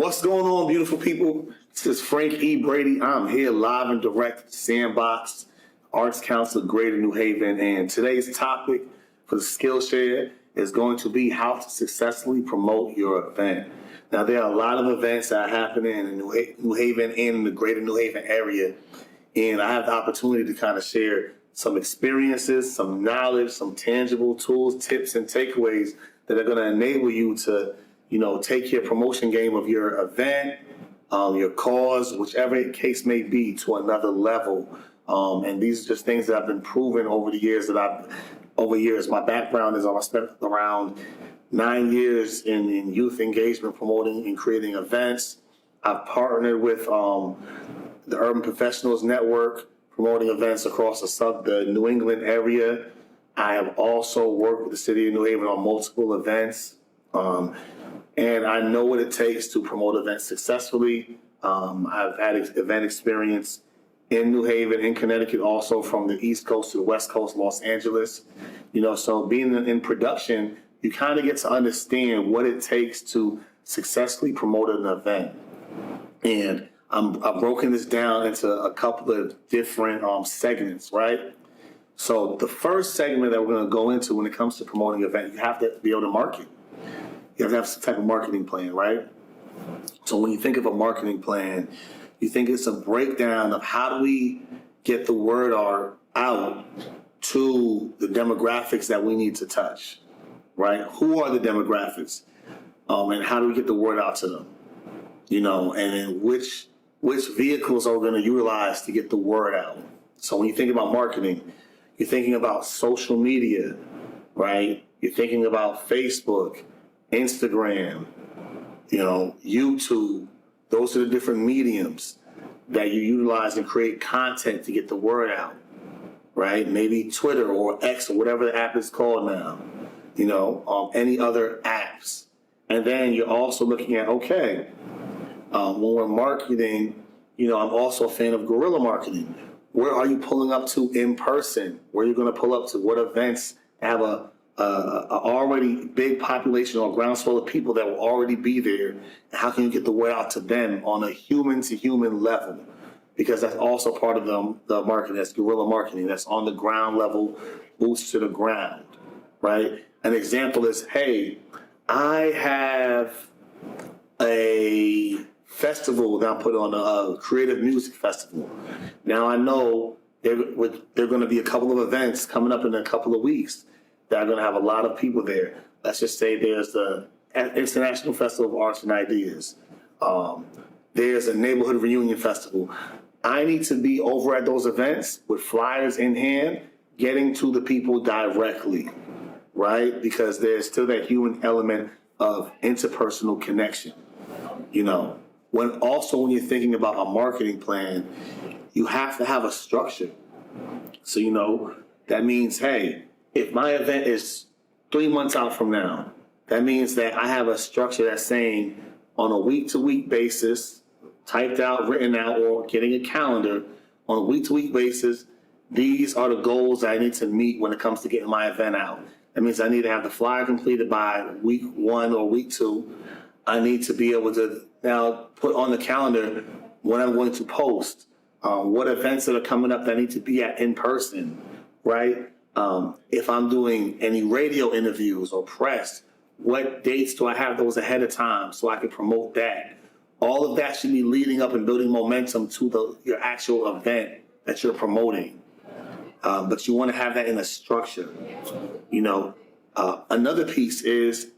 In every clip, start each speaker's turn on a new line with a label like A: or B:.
A: What's going on, beautiful people? This is Frank E. Brady. I'm here live and direct at Sandbox Arts Council of Greater New Haven, and today's topic for the Skillshare is going to be how to successfully promote your event. Now, there are a lot of events that are happening in New Haven and in the Greater New Haven area, and I have the opportunity to kind of share some experiences, some knowledge, some tangible tools, tips, and takeaways that are going to enable you to take your promotion game of your event, your cause, whichever case may be, to another level. And these are just things that I've been proven over the years My background is I spent around 9 years in youth engagement, promoting and creating events. I've partnered with the Urban Professionals Network, promoting events across the New England area. I have also worked with the city of New Haven on multiple events. And I know what it takes to promote events successfully. I've had event experience in New Haven, in Connecticut, also from the East Coast to the West Coast, Los Angeles. So being in production, you kind of get to understand what it takes to successfully promote an event. And I've broken this down into a couple of different segments, right? So the first segment that we're going to go into when it comes to promoting an event, you have to be able to market. You have to have some type of marketing plan, right? So when you think of a marketing plan, you think it's a breakdown of how do we get the word out to the demographics that we need to touch, right? Who are the demographics? And how do we get the word out to them? And then which vehicles are we going to utilize to get the word out? So when you think about marketing, you're thinking about social media, right? You're thinking about Facebook, Instagram, YouTube. Those are the different mediums that you utilize and create content to get the word out, right? Maybe Twitter or X or whatever the app is called now, any other apps. And then you're also looking at, when we're marketing, I'm also a fan of guerrilla marketing. Where are you pulling up to in person? Where are you going to pull up to? What events have a already big population or groundswell of people that will already be there? And how can you get the word out to them on a human-to-human level? Because that's also part of the marketing. That's guerrilla marketing. That's on the ground level, boots to the ground, right? An example is, hey, I have a festival that I put on, a creative music festival. Now I know there are going to be a couple of events coming up in a couple of weeks that are going to have a lot of people there. Let's just say there's the International Festival of Arts and Ideas. There's a neighborhood reunion festival. I need to be over at those events with flyers in hand, getting to the people directly, right? Because there's still that human element of interpersonal connection. When you're thinking about a marketing plan, you have to have a structure. So, that means, hey, if my event is 3 months out from now, that means that I have a structure that's saying on a week-to-week basis, typed out, written out, or getting a calendar, on a week-to-week basis, these are the goals that I need to meet when it comes to getting my event out. That means I need to have the flyer completed by week 1 or week 2. I need to be able to now put on the calendar when I'm going to post, what events that are coming up that I need to be at in person, right? If I'm doing any radio interviews or press, what dates do I have those ahead of time so I can promote that? All of that should be leading up and building momentum to your actual event that you're promoting. But you want to have that in a structure. Another piece is,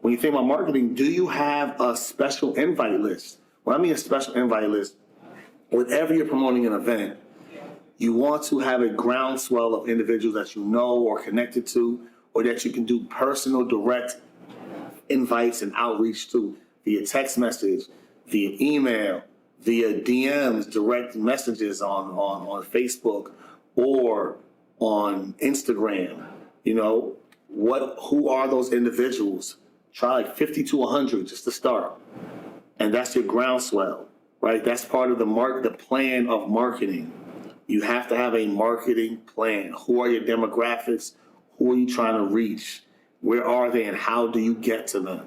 A: when you think about marketing, do you have a special invite list? When I mean a special invite list, whenever you're promoting an event, you want to have a groundswell of individuals that you know or connected to, or that you can do personal, direct invites and outreach to via text message, via email, via DMs, direct messages on Facebook or on Instagram. Who are those individuals? Try like 50 to 100 just to start. And that's your groundswell, right? That's part of the plan of marketing. You have to have a marketing plan. Who are your demographics? Who are you trying to reach? Where are they and how do you get to them?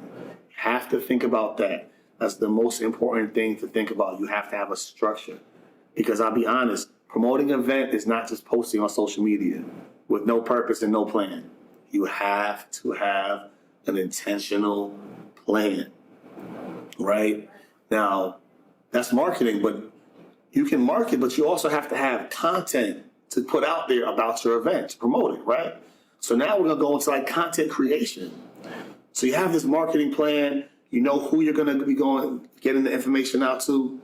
A: You have to think about that. That's the most important thing to think about. You have to have a structure. Because I'll be honest, promoting an event is not just posting on social media with no purpose and no plan. You have to have an intentional plan, right? Now, that's marketing, but you can market, but you also have to have content to put out there about your event, to promote it, right? So now we're gonna go into like content creation. So you have this marketing plan, you know who you're gonna be getting the information out to.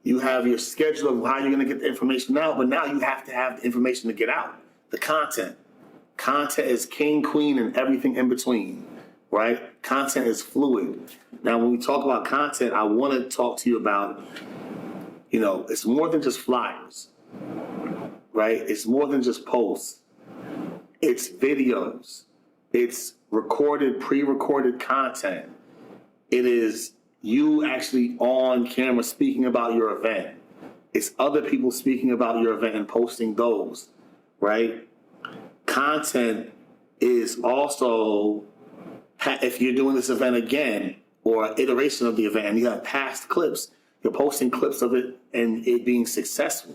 A: You have your schedule of how you're gonna get the information out, but now you have to have the information to get out, the content. Content is king, queen, and everything in between, right? Content is fluid. Now, when we talk about content, I wanna talk to you about, it's more than just flyers, right? It's more than just posts. It's videos. It's recorded, pre-recorded content. It is you actually on camera speaking about your event. It's other people speaking about your event and posting those, right? Content is also, if you're doing this event again, or an iteration of the event, and you have past clips, you're posting clips of it and it being successful.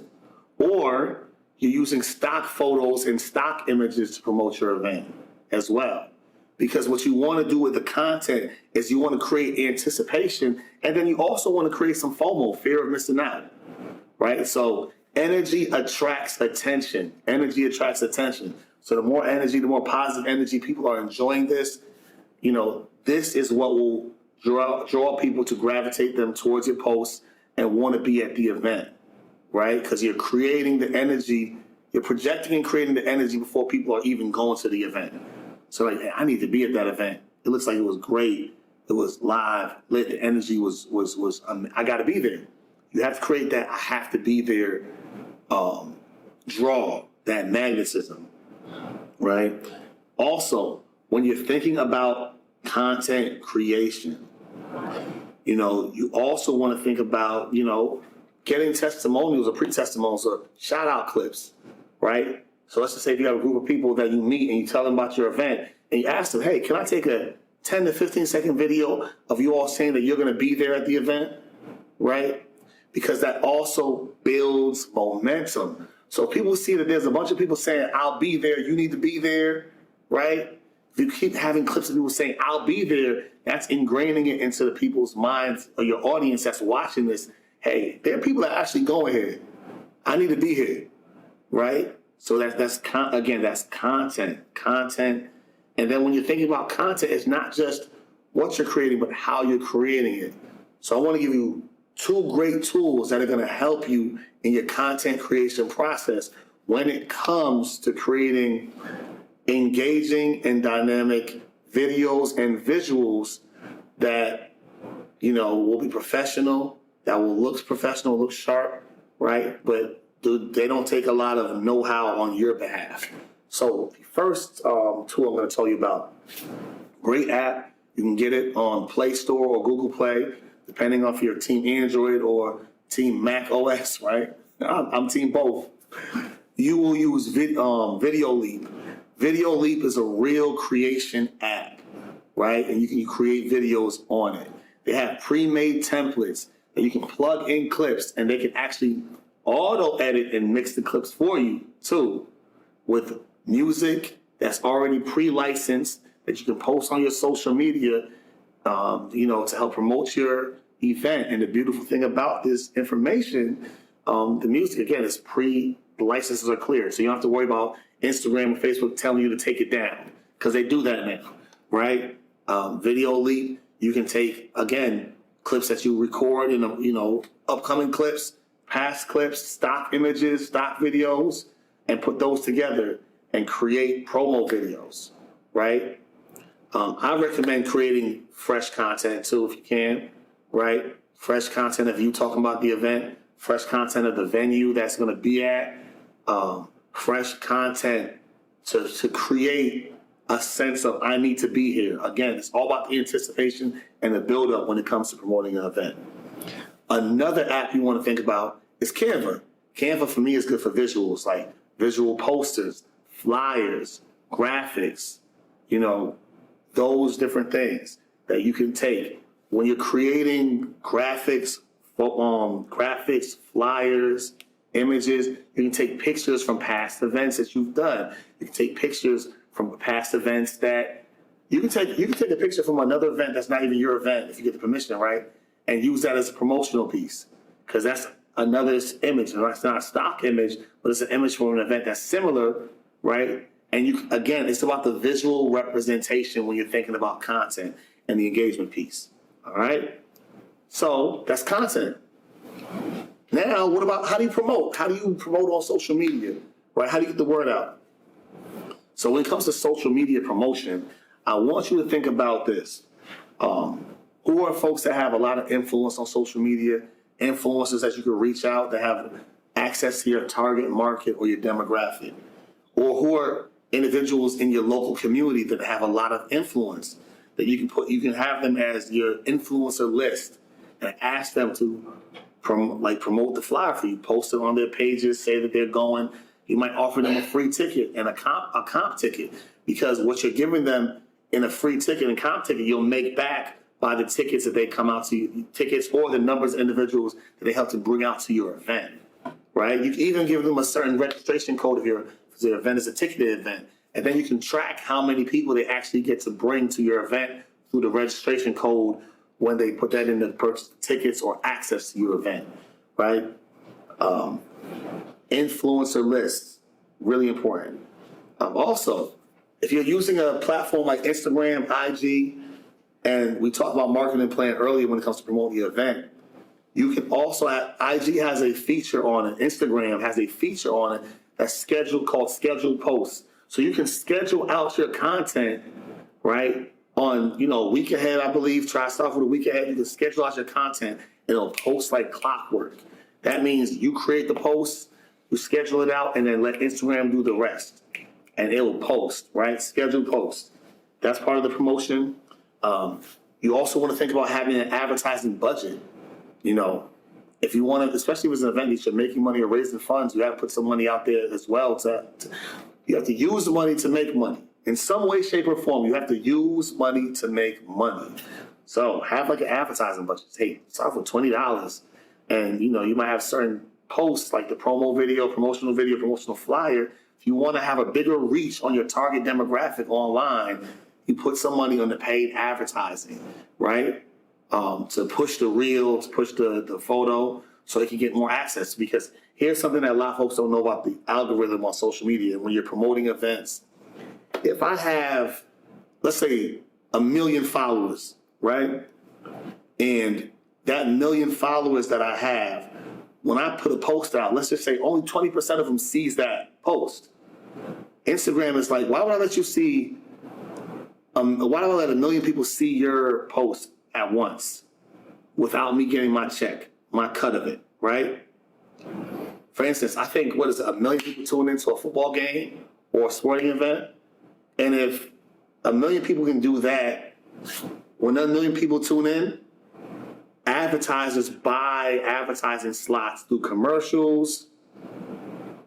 A: Or you're using stock photos and stock images to promote your event as well. Because what you want to do with the content is you want to create anticipation, and then you also want to create some FOMO, fear of missing out, right? So energy attracts attention. Energy attracts attention. So the more energy, the more positive energy, people are enjoying this. This is what will draw people to gravitate them towards your posts and want to be at the event, right? Because you're creating the energy, you're projecting and creating the energy before people are even going to the event. So like, hey, I need to be at that event. It looks like it was great. It was live, lit. The energy was I got to be there. You have to create that I have to be there draw, that magnetism, right? Also, when you're thinking about content creation, you also want to think about, getting testimonials or pre-testimonials or shout out clips, right? So let's just say if you have a group of people that you meet and you tell them about your event and you ask them, hey, can I take a 10 to 15 second video of you all saying that you're going to be there at the event, right? Because that also builds momentum. So people see that there's a bunch of people saying, I'll be there, you need to be there, right? If you keep having clips of people saying, I'll be there, that's ingraining it into the people's minds or your audience that's watching this. Hey, there are people that are actually going here. I need to be here, right? So that's content. And then when you're thinking about content, it's not just what you're creating, but how you're creating it. So I want to give you 2 great tools that are going to help you in your content creation process when it comes to creating engaging and dynamic videos and visuals that, will be professional, that will look professional, look sharp, right? But they don't take a lot of know-how on your behalf. So the first tool I'm going to tell you about, great app. You can get it on Play Store or Google Play, depending on if you're Team Android or Team Mac OS, right? I'm Team both. You will use Video Leap. Video Leap is a real creation app, right? And you can create videos on it. They have pre-made templates that you can plug in clips, and they can actually auto-edit and mix the clips for you, too, with music that's already pre-licensed that you can post on your social media, to help promote your event. And the beautiful thing about this information, the music, again, is the licenses are clear. So you don't have to worry about Instagram or Facebook telling you to take it down, because they do that now, right? Video Leap, you can take, again, clips that you record in, upcoming clips, past clips, stock images, stock videos, and put those together and create promo videos, right? I recommend creating fresh content too, if you can, right? Fresh content of you talking about the event, fresh content of the venue that's going to be at, fresh content to create a sense of I need to be here. Again, it's all about the anticipation and the build-up when it comes to promoting an event. Another app you want to think about is Canva. Canva for me is good for visuals, like visual posters, flyers, graphics, those different things that you can take. when you're creating graphics, flyers, images, you can take pictures from past events that you've done. You can take pictures from past events that you can take a picture from another event that's not even your event if you get the permission, right? And use that as a promotional piece, because that's another image. And it's not a stock image, but it's an image from an event that's similar, right? And again, it's about the visual representation when you're thinking about content and the engagement piece. All right? So that's content. Now, what about how do you promote? How do you promote on social media, right? How do you get the word out? So when it comes to social media promotion, I want you to think about this. Who are folks that have a lot of influence on social media, influencers that you can reach out that have access to your target market or your demographic? Or who are individuals in your local community that have a lot of influence that you can have them as your influencer list and ask them to promote the flyer for you, post it on their pages, say that they're going. You might offer them a free ticket and a comp ticket, because what you're giving them in a free ticket and comp ticket, you'll make back by the tickets that they come out to you, tickets or the numbers of individuals that they help to bring out to your event, right? You can even give them a certain registration code if your event is a ticketed event, and then you can track how many people they actually get to bring to your event through the registration code when they put that in the purchase tickets or access to your event, right? Influencer lists, really important. Also, if you're using a platform like Instagram, IG, and we talked about marketing plan earlier when it comes to promoting your event, you can also IG has a feature on it, Instagram has a feature on it that's called scheduled posts. So you can schedule out your content, right? On, week ahead, I believe, try stuff with a week ahead. You can schedule out your content and it'll post like clockwork. That means you create the post, you schedule it out, and then let Instagram do the rest. And it will post, right? Scheduled post. That's part of the promotion. You also want to think about having an advertising budget. If you want to, especially if it's an event that you're making money or raising funds, you have to put some money out there as well. You have to use the money to make money. In some way, shape, or form, you have to use money to make money. So have like an advertising budget. Hey, start with $20. And, you might have certain posts like the promotional video, promotional flyer. If you want to have a bigger reach on your target demographic online, you put some money on the paid advertising, right? To push the reel, to push the photo, so they can get more access. Because here's something that a lot of folks don't know about the algorithm on social media. When you're promoting events, if I have, let's say, 1 million followers, right? And that 1 million followers that I have, when I put a post out, let's just say only 20% of them sees that post. Instagram is like, why would I let you see, why do I let 1 million people see your post at once without me getting my check, my cut of it, right? For instance, I think, 1 million people tune into a football game or a sporting event? And if 1 million people can do that, when 1 million people tune in, advertisers buy advertising slots through commercials,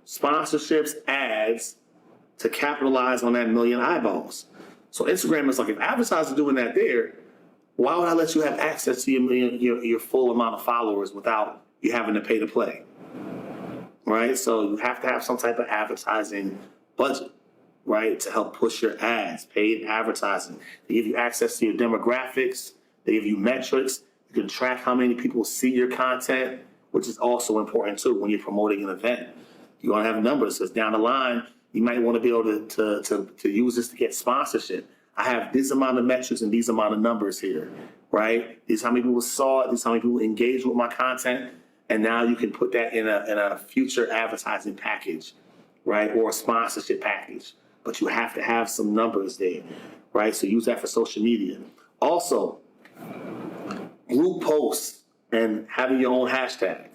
A: sponsorships, ads to capitalize on that 1 million eyeballs. So Instagram is like, if advertisers are doing that there, why would I let you have access to your full amount of followers without you having to pay to play? Right? So you have to have some type of advertising budget, right, to help push your ads, paid advertising. They give you access to your demographics. They give you metrics. You can track how many people see your content, which is also important too when you're promoting an event. You want to have numbers, because down the line, you might want to be able to use this to get sponsorship. I have this amount of metrics and these amount of numbers here, right? This is how many people saw it. This is how many people engaged with my content. And now you can put that in a future advertising package, right? Or a sponsorship package. But you have to have some numbers there, right? So use that for social media. Also, group posts and having your own hashtag.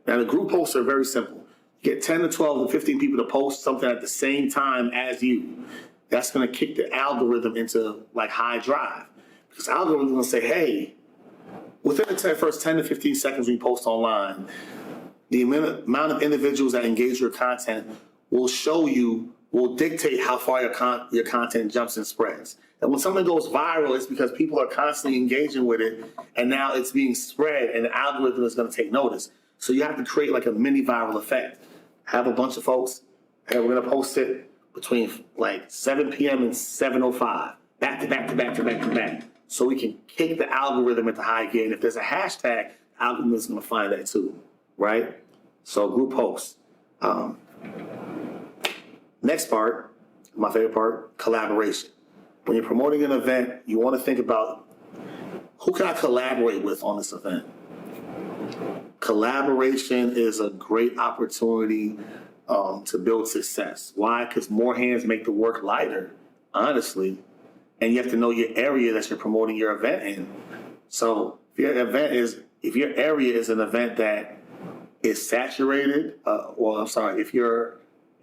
A: Now, the group posts are very simple. Get 10 to 12 to 15 people to post something at the same time as you. That's going to kick the algorithm into like high drive. Because the algorithm is going to say, hey, within the first 10 to 15 seconds when you post online, the amount of individuals that engage your content will show you will dictate how far your content jumps and spreads. And when something goes viral, it's because people are constantly engaging with it, and now it's being spread, and the algorithm is going to take notice. So you have to create like a mini viral effect. Have a bunch of folks, and we're going to post it between like 7 p.m. and 7:05, back to back to back to back to back, so we can kick the algorithm into high gear. And if there's a hashtag, the algorithm is going to find that too, right? So group posts. Next part, my favorite part, collaboration. When you're promoting an event, you want to think about who can I collaborate with on this event? Collaboration is a great opportunity to build success. Why? Because more hands make the work lighter, honestly. And you have to know your area that you're promoting your event in. So if your area is an event that is saturated,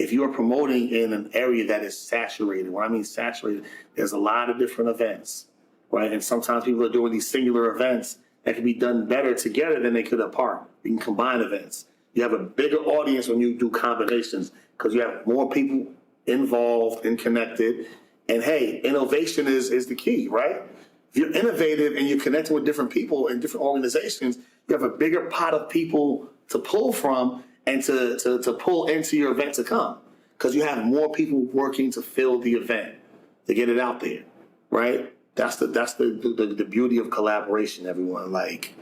A: if you are promoting in an area that is saturated, when I mean saturated, there's a lot of different events, right? And sometimes people are doing these singular events that can be done better together than they could apart. You can combine events. You have a bigger audience when you do combinations because you have more people involved and connected. And hey, innovation is the key, right? If you're innovative and you're connecting with different people in different organizations, you have a bigger pot of people to pull from and to pull into your event to come, because you have more people working to fill the event, to get it out there, right? That's the beauty of collaboration, everyone. Like,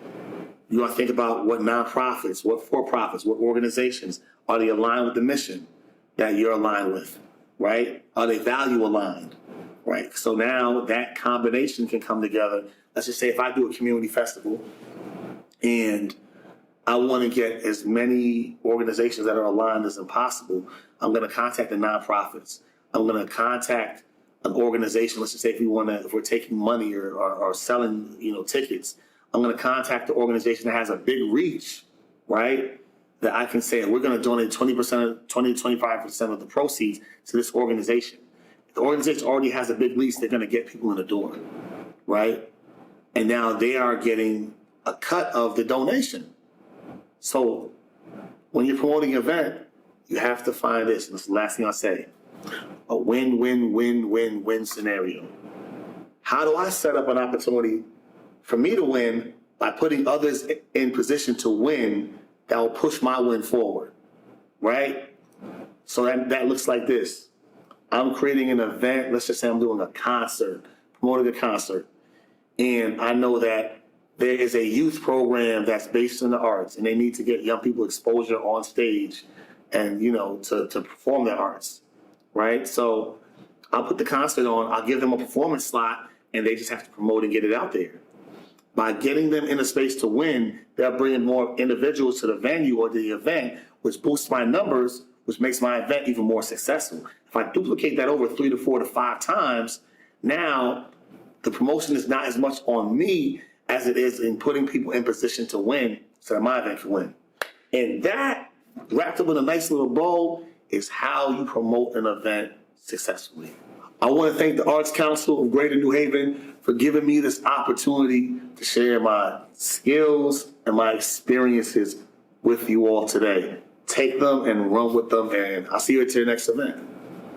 A: you want to think about what nonprofits, what for-profits, what organizations, are they aligned with the mission that you're aligned with, right? Are they value aligned, right? So now that combination can come together. Let's just say if I do a community festival and I want to get as many organizations that are aligned as possible, I'm going to contact the nonprofits. I'm going to contact an organization. Let's just say if we're taking money or selling, tickets, I'm going to contact the organization that has a big reach, right? That I can say, we're going to donate 20 to 25% of the proceeds to this organization. If the organization already has a big reach, they're going to get people in the door, right? And now they are getting a cut of the donation. So when you're promoting an event, you have to find this, and this is the last thing I'll say, a win-win-win-win-win scenario. How do I set up an opportunity for me to win by putting others in position to win that will push my win forward, right? So that looks like this. I'm creating an event. Let's just say I'm doing a concert, promoting a concert. And I know that there is a youth program that's based in the arts, and they need to get young people exposure on stage and, to perform their arts, right? So I'll put the concert on, I'll give them a performance slot, and they just have to promote and get it out there. By getting them in a space to win, they're bringing more individuals to the venue or the event, which boosts my numbers, which makes my event even more successful. If I duplicate that over 3 to 4 to 5 times, now the promotion is not as much on me as it is in putting people in position to win so that my event can win. And that, wrapped up in a nice little bow, is how you promote an event successfully. I want to thank the Arts Council of Greater New Haven for giving me this opportunity to share my skills and my experiences with you all today. Take them and run with them, and I'll see you at your next event.